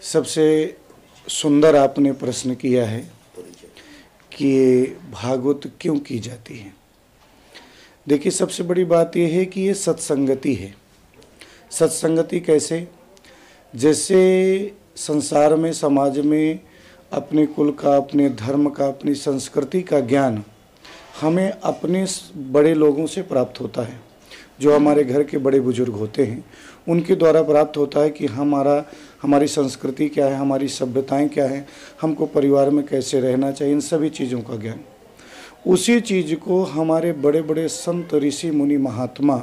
सबसे सुंदर आपने प्रश्न किया है कि ये भागवत क्यों की जाती है। देखिए, सबसे बड़ी बात यह है कि ये सत्संगति है। सत्संगति कैसे? जैसे संसार में, समाज में अपने कुल का, अपने धर्म का, अपनी संस्कृति का ज्ञान हमें अपने बड़े लोगों से प्राप्त होता है। जो हमारे घर के बड़े बुजुर्ग होते हैं उनके द्वारा प्राप्त होता है कि हमारी संस्कृति क्या है, हमारी सभ्यताएं क्या हैं, हमको परिवार में कैसे रहना चाहिए, इन सभी चीज़ों का ज्ञान। उसी चीज़ को हमारे बड़े बड़े संत, ऋषि, मुनि, महात्मा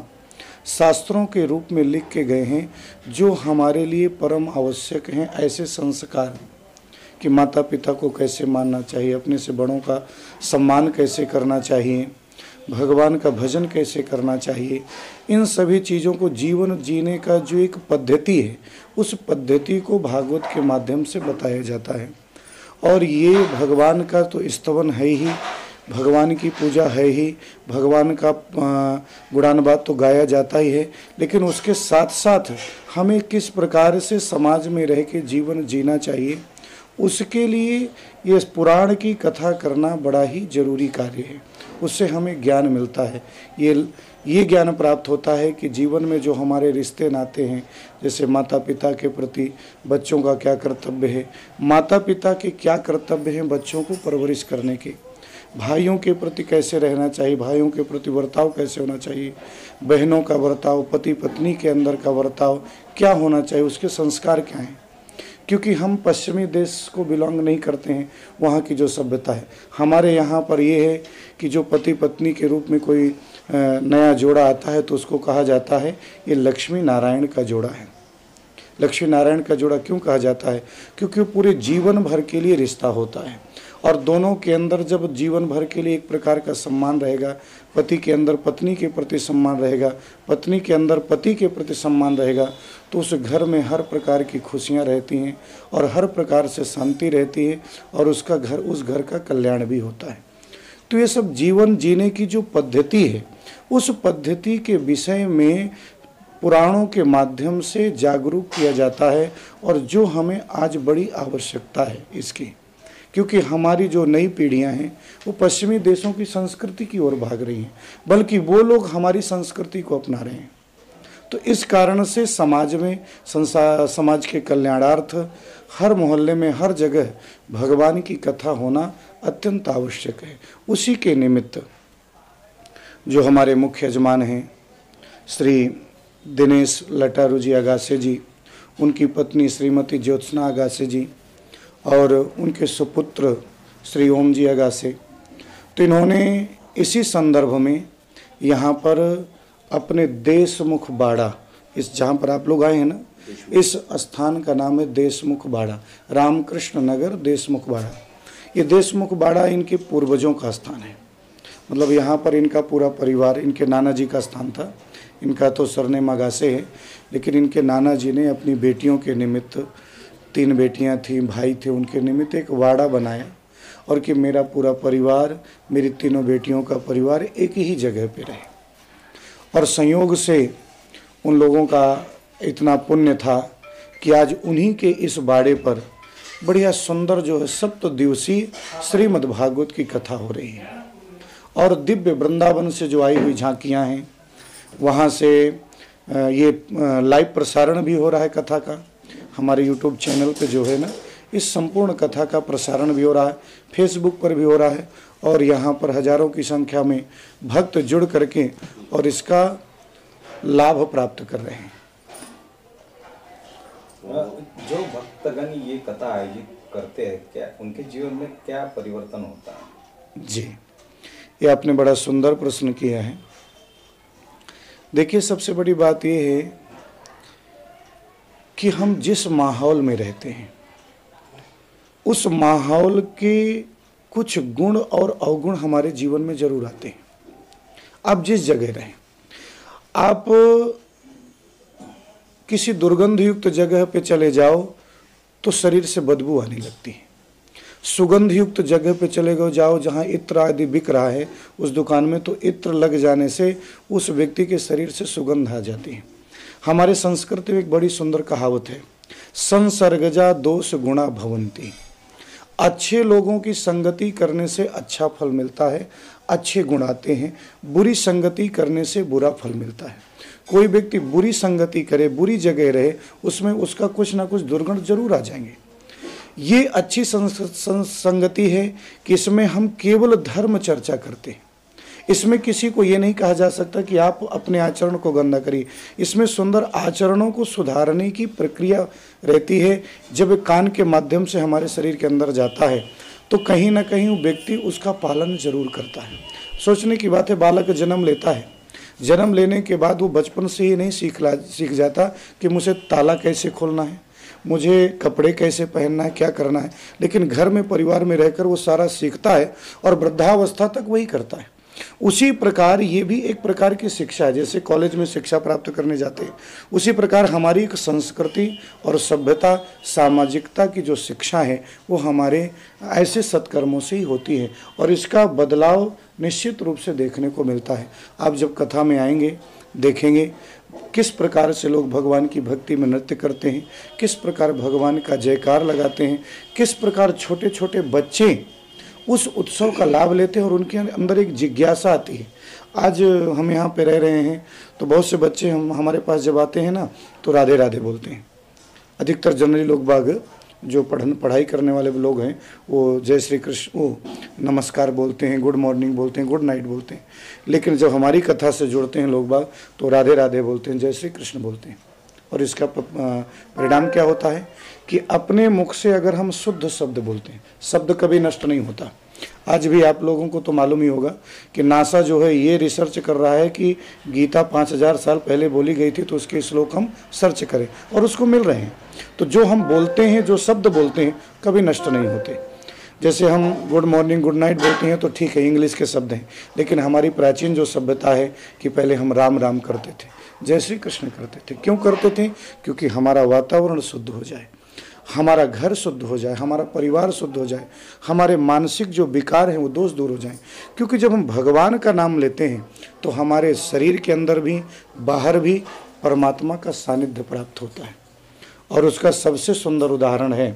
शास्त्रों के रूप में लिख के गए हैं, जो हमारे लिए परम आवश्यक हैं। ऐसे संस्कार कि माता पिता को कैसे मानना चाहिए, अपने से बड़ों का सम्मान कैसे करना चाहिए, भगवान का भजन कैसे करना चाहिए, इन सभी चीज़ों को जीवन जीने का जो एक पद्धति है, उस पद्धति को भागवत के माध्यम से बताया जाता है। और ये भगवान का तो स्तवन है ही, भगवान की पूजा है ही, भगवान का गुणानुवाद तो गाया जाता ही है, लेकिन उसके साथ साथ हमें किस प्रकार से समाज में रह के जीवन जीना चाहिए, उसके लिए ये पुराण की कथा करना बड़ा ही जरूरी कार्य है। उससे हमें ज्ञान मिलता है। ये ज्ञान प्राप्त होता है कि जीवन में जो हमारे रिश्ते नाते हैं, जैसे माता पिता के प्रति बच्चों का क्या कर्तव्य है, माता पिता के क्या कर्तव्य हैं बच्चों को परवरिश करने के, भाइयों के प्रति कैसे रहना चाहिए, भाइयों के प्रति बर्ताव कैसे होना चाहिए, बहनों का बर्ताव, पति पत्नी के अंदर का बर्ताव क्या होना चाहिए, उसके संस्कार क्या हैं। क्योंकि हम पश्चिमी देश को बिलोंग नहीं करते हैं, वहाँ की जो सभ्यता है, हमारे यहाँ पर ये है कि जो पति पत्नी के रूप में कोई नया जोड़ा आता है तो उसको कहा जाता है ये लक्ष्मी नारायण का जोड़ा है। लक्ष्मी नारायण का जोड़ा क्यों कहा जाता है? क्योंकि पूरे जीवन भर के लिए रिश्ता होता है, और दोनों के अंदर जब जीवन भर के लिए एक प्रकार का सम्मान रहेगा, पति के अंदर पत्नी के प्रति सम्मान रहेगा, पत्नी के अंदर पति के प्रति सम्मान रहेगा, तो उस घर में हर प्रकार की खुशियां रहती हैं और हर प्रकार से शांति रहती है, और उस घर का कल्याण भी होता है। तो ये सब जीवन जीने की जो पद्धति है, उस पद्धति के विषय में पुराणों के माध्यम से जागरूक किया जाता है, और जो हमें आज बड़ी आवश्यकता है इसकी, क्योंकि हमारी जो नई पीढ़ियां हैं वो पश्चिमी देशों की संस्कृति की ओर भाग रही हैं, बल्कि वो लोग हमारी संस्कृति को अपना रहे हैं। तो इस कारण से समाज में समाज के कल्याणार्थ हर मोहल्ले में, हर जगह भगवान की कथा होना अत्यंत आवश्यक है। उसी के निमित्त जो हमारे मुख्य यजमान हैं श्री दिनेश लटारू जी अगासे जी, उनकी पत्नी श्रीमती ज्योत्सना अगासे जी और उनके सुपुत्र श्री ओम जी अगासे, तो इन्होंने इसी संदर्भ में यहाँ पर अपने देशमुख बाड़ा, इस जहाँ पर आप लोग आए हैं ना, इस स्थान का नाम है देशमुख बाड़ा, रामकृष्ण नगर देशमुख बाड़ा। ये देशमुख बाड़ा इनके पूर्वजों का स्थान है। मतलब यहाँ पर इनका पूरा परिवार, इनके नाना जी का स्थान था। इनका तो सरनेम अगासे है, लेकिन इनके नाना जी ने अपनी बेटियों के निमित्त, 3 बेटियां थीं, भाई थे, उनके निमित्त एक वाड़ा बनाया, और कि मेरा पूरा परिवार, मेरी 3 बेटियों का परिवार एक ही जगह पे रहे। और संयोग से उन लोगों का इतना पुण्य था कि आज उन्हीं के इस बाड़े पर बढ़िया सुंदर जो है 7 दिवसीय श्रीमद् भागवत की कथा हो रही है। और दिव्य वृंदावन से जो आई हुई झांकियाँ हैं, वहाँ से ये लाइव प्रसारण भी हो रहा है कथा का। हमारे YouTube चैनल पे जो है ना, इस संपूर्ण कथा का प्रसारण भी हो रहा है, फेसबुक पर भी हो रहा है, और यहाँ पर हजारों की संख्या में भक्त जुड़ करके और इसका लाभ प्राप्त कर रहे हैं। जो भक्तगण ये कथा आयोजित करते हैं, क्या उनके जीवन में क्या परिवर्तन होता है? जी, ये आपने बड़ा सुंदर प्रश्न किया है। देखिए, सबसे बड़ी बात ये है कि हम जिस माहौल में रहते हैं, उस माहौल के कुछ गुण और अवगुण हमारे जीवन में जरूर आते हैं। आप जिस जगह रहें, आप किसी दुर्गंध युक्त जगह पे चले जाओ तो शरीर से बदबू आने लगती है। सुगंध युक्त जगह पे चले जाओ जहाँ इत्र आदि बिक रहा है उस दुकान में, तो इत्र लग जाने से उस व्यक्ति के शरीर से सुगंध आ जाती है। हमारे संस्कृत में एक बड़ी सुंदर कहावत है, संसर्गजा दोष गुणा भवंती। अच्छे लोगों की संगति करने से अच्छा फल मिलता है, अच्छे गुण आते हैं। बुरी संगति करने से बुरा फल मिलता है। कोई व्यक्ति बुरी संगति करे, बुरी जगह रहे, उसमें उसका कुछ ना कुछ दुर्गुण जरूर आ जाएंगे। ये अच्छी संगति है कि इसमें हम केवल धर्म चर्चा करते हैं। इसमें किसी को ये नहीं कहा जा सकता कि आप अपने आचरण को गंदा करिए। इसमें सुंदर आचरणों को सुधारने की प्रक्रिया रहती है। जब कान के माध्यम से हमारे शरीर के अंदर जाता है तो कहीं ना कहीं वो व्यक्ति उसका पालन जरूर करता है। सोचने की बात है, बालक जन्म लेता है, जन्म लेने के बाद वो बचपन से ही नहीं सीख जाता कि मुझे ताला कैसे खोलना है, मुझे कपड़े कैसे पहनना है, क्या करना है। लेकिन घर में परिवार में रहकर वो सारा सीखता है और वृद्धावस्था तक वही करता है। उसी प्रकार ये भी एक प्रकार की शिक्षा है। जैसे कॉलेज में शिक्षा प्राप्त करने जाते हैं, उसी प्रकार हमारी एक संस्कृति और सभ्यता सामाजिकता की जो शिक्षा है वो हमारे ऐसे सत्कर्मों से ही होती है और इसका बदलाव निश्चित रूप से देखने को मिलता है। आप जब कथा में आएंगे देखेंगे किस प्रकार से लोग भगवान की भक्ति में नृत्य करते हैं, किस प्रकार भगवान का जयकार लगाते हैं, किस प्रकार छोटे छोटे बच्चे उस उत्सव का लाभ लेते हैं और उनके अंदर एक जिज्ञासा आती है। आज हम यहाँ पे रह रहे हैं तो बहुत से बच्चे हमारे पास जब आते हैं ना तो राधे राधे बोलते हैं। अधिकतर जनरली लोग बाग जो पढ़ाई करने वाले लोग हैं वो जय श्री कृष्ण, वो नमस्कार बोलते हैं, गुड मॉर्निंग बोलते हैं, गुड नाइट बोलते हैं। लेकिन जब हमारी कथा से जुड़ते हैं लोग बाग तो राधे राधे बोलते हैं, जय श्री कृष्ण बोलते हैं। और इसका परिणाम क्या होता है कि अपने मुख से अगर हम शुद्ध शब्द बोलते हैं, शब्द कभी नष्ट नहीं होता। आज भी आप लोगों को तो मालूम ही होगा कि नासा जो है ये रिसर्च कर रहा है कि गीता 5000 साल पहले बोली गई थी तो उसके श्लोक हम सर्च करें और उसको मिल रहे हैं। तो जो हम बोलते हैं, जो शब्द बोलते हैं, कभी नष्ट नहीं होते। जैसे हम गुड मॉर्निंग गुड नाइट बोलते हैं तो ठीक है, इंग्लिश के शब्द हैं, लेकिन हमारी प्राचीन जो सभ्यता है कि पहले हम राम राम करते थे, जय श्री कृष्ण करते थे। क्यों करते थे? क्योंकि हमारा वातावरण शुद्ध हो जाए, हमारा घर शुद्ध हो जाए, हमारा परिवार शुद्ध हो जाए, हमारे मानसिक जो विकार हैं वो दोष दूर हो जाएं। क्योंकि जब हम भगवान का नाम लेते हैं तो हमारे शरीर के अंदर भी बाहर भी परमात्मा का सानिध्य प्राप्त होता है। और उसका सबसे सुंदर उदाहरण है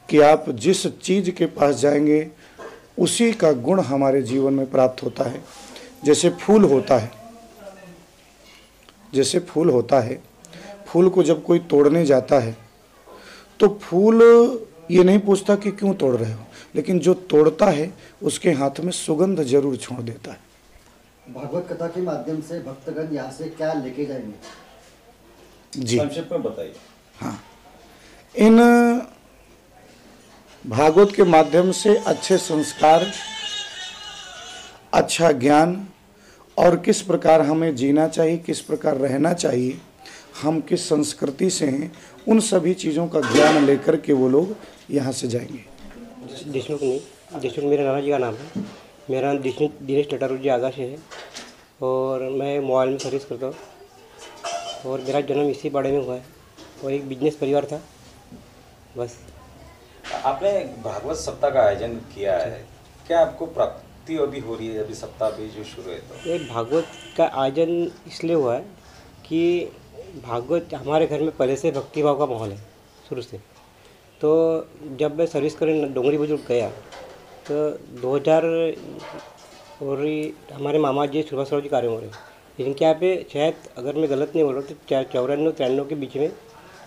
कि आप जिस चीज़ के पास जाएंगे उसी का गुण हमारे जीवन में प्राप्त होता है। जैसे फूल होता है, जैसे फूल होता है, फूल को जब कोई तोड़ने जाता है तो फूल ये नहीं पूछता कि क्यों तोड़ रहे हो, लेकिन जो तोड़ता है उसके हाथ में सुगंध जरूर छोड़ देता है। भागवत कथा के माध्यम से भक्तगण यहाँ से क्या लेके जाएंगे? जी संक्षेप में बताइए। हाँ, इन भागवत के माध्यम से अच्छे संस्कार, अच्छा ज्ञान और किस प्रकार हमें जीना चाहिए, किस प्रकार रहना चाहिए, हम किस संस्कृति से हैं, उन सभी चीज़ों का ज्ञान लेकर के वो लोग यहाँ से जाएंगे। देशमुख नहीं, देशमुख मेरे नाना जी का नाम है। मेरा नाम दिनेश टटारू जी आगा से है और मैं मोबाइल में सर्विस करता हूँ और मेरा जन्म इसी बाड़े में हुआ है और एक बिजनेस परिवार था बस। आपने भागवत सप्ताह का आयोजन किया है, क्या आपको प्राप्ति अभी हो रही है? अभी सप्ताह भी जो शुरू है तो एक भागवत का आयोजन इसलिए हुआ है कि भागवत हमारे घर में पहले से भक्ति भाव का माहौल है शुरू से। तो जब मैं सर्विस करने डोंगरी बुजुर्ग गया तो 2000 और हमारे मामा जी सुभाषराव जी कार्य हो रहे, जिनके यहाँ पे शायद अगर मैं गलत नहीं बोल रहा तो 94-93 के बीच में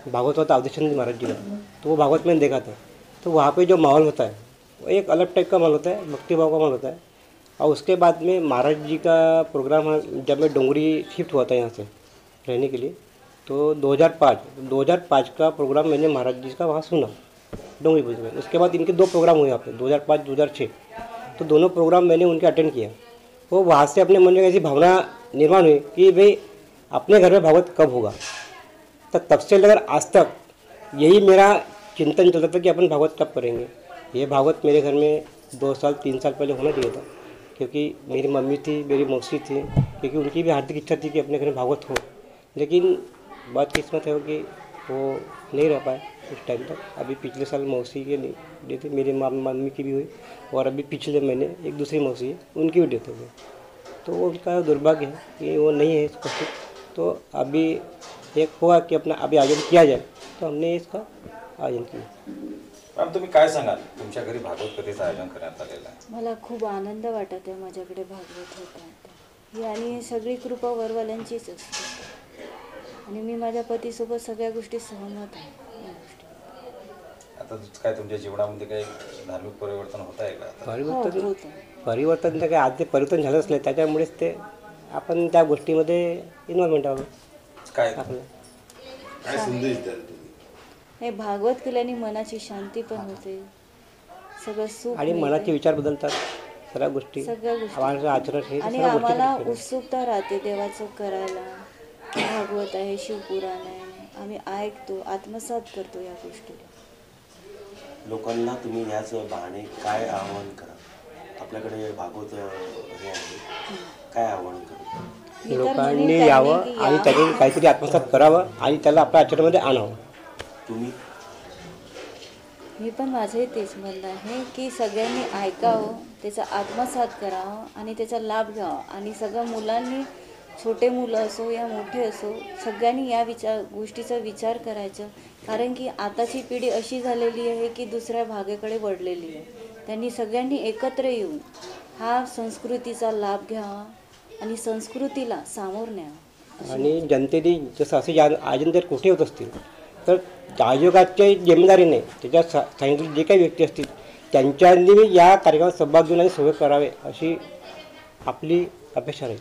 भागवत होता अवधेशानंद महाराज जी का, तो वो भागवत मैंने देखा था। तो वहाँ पे जो माहौल होता है वो एक अलग टाइप का माहौल होता है, भक्ति भाव का माहौल होता है। और उसके बाद में महाराज जी का प्रोग्राम जब मैं डोंगरी शिफ्ट हुआ था यहाँ से रहने के लिए तो 2005 का प्रोग्राम मैंने महाराज जी का वहाँ सुना डोंगरी बुजुर्ग में। उसके बाद इनके 2 प्रोग्राम हुए यहाँ पे 2005-2006, तो दोनों प्रोग्राम मैंने उनके अटेंड किया। वो वहाँ से अपने मन में ऐसी भावना निर्माण हुई कि भाई अपने घर में भागवत कब होगा। तब से लेकर आज तक यही मेरा चिंतन चलता था कि अपन भागवत कब करेंगे। ये भागवत मेरे घर में 2-3 साल पहले होना चाहिए था, क्योंकि मेरी मम्मी थी, मेरी मौसी थी, क्योंकि उनकी भी हार्दिक इच्छा थी कि अपने घर में भागवत हो। लेकिन बात किस्मत है कि वो नहीं रह पाए उस टाइम तक। अभी पिछले साल मौसी की डेथ थी, मेरी मम्मी की भी हुई और अभी पिछले महीने एक दूसरी मौसी है उनकी भी डेथ हो गई। तो वो उनका दुर्भाग्य है कि वो नहीं है उपस्थित। तो अभी एक हुआ कि अपना अभी आयोजन किया जाए, तो हमने इसका आयोजन किया। मॅम तुम्ही काय सांगाल, तुमच्या घरी भागवत कथेचं आयोजन करण्यात आलेलं आहे? मला खूप आनंद वाटत आहे माझ्याकडे भागवत होत आहे ही, आणि सगळी कृपा वरवाल्यांचीच असते, आणि मी माझ्या पतीसोबत सगळ्या गोष्टी सहमत आहे या गोष्टी। आता काय तुमच्या जीवनामध्ये काही धार्मिक परिवर्तन होत आहे का आता? परिवर्तन तर काय आज ते परिवर्तन झालंच नाही, त्याच्यामुळेच ते आपण त्या गोष्टीमध्ये इन्व्हॉल्वमेंट आहोत काय आपलं। काय संदेश द्याल तुम्ही? हे भागवत केल्याने मनाची शांती पण होते, सगळं सुख आणि मिळते, मनाचे विचार बदलतात, सगळ्या गोष्टी आवाज आचरण हे आणि सगळ्या आम्हाला गोष्टी उत्सुकता राहते देवाचं करायला। भागवत आहे, शिवपुराण आहे, आम्ही ऐकतो, आत्मसात करतो या गोष्टीला। लोकांना तुम्ही याच बहाणे काय आवाहन करा? आपल्याकडे भागवत हे आहे, काय आवाहन करा? मी तर लोकांनी म्हणेन त्यांनी यावं की आणि या. त्यांनी काहीतरी आत्मसात करावं आणि त्याला आपल्या आचरणामध्ये आणावं। तुम्ही मी पण माझंही तेच म्हणणं आहे की सगळ्यांनी ऐकावं, त्याचा आत्मसात करावा आणि त्याचा लाभ घ्यावा, आणि सगळ्या मुलांनी, छोटे मुलं असो या मोठे असो, सगळ्यांनी या गोष्टीचा विचार करायचा, कारण की आताची पिढी अशी झालेली आहे की दुसऱ्या भागाकडे वळलेली आहे। त्यांनी सगळ्यांनी एकत्र येऊन हा संस्कृतीचा लाभ घ्यावा आणि संस्कृतीला सामोर न्यावा। आणि जनतेने जसं असे आयोजन जर कुठे होत असतील तर आयोगाच्या जिम्मेदारीने त्याच्या सांगितलेले जे काही व्यक्ती असतील त्यांच्यानी या कार्यक्रमात सहभाग घेऊन आणि सहयोग करावे अशी आपली अपेक्षा राहील।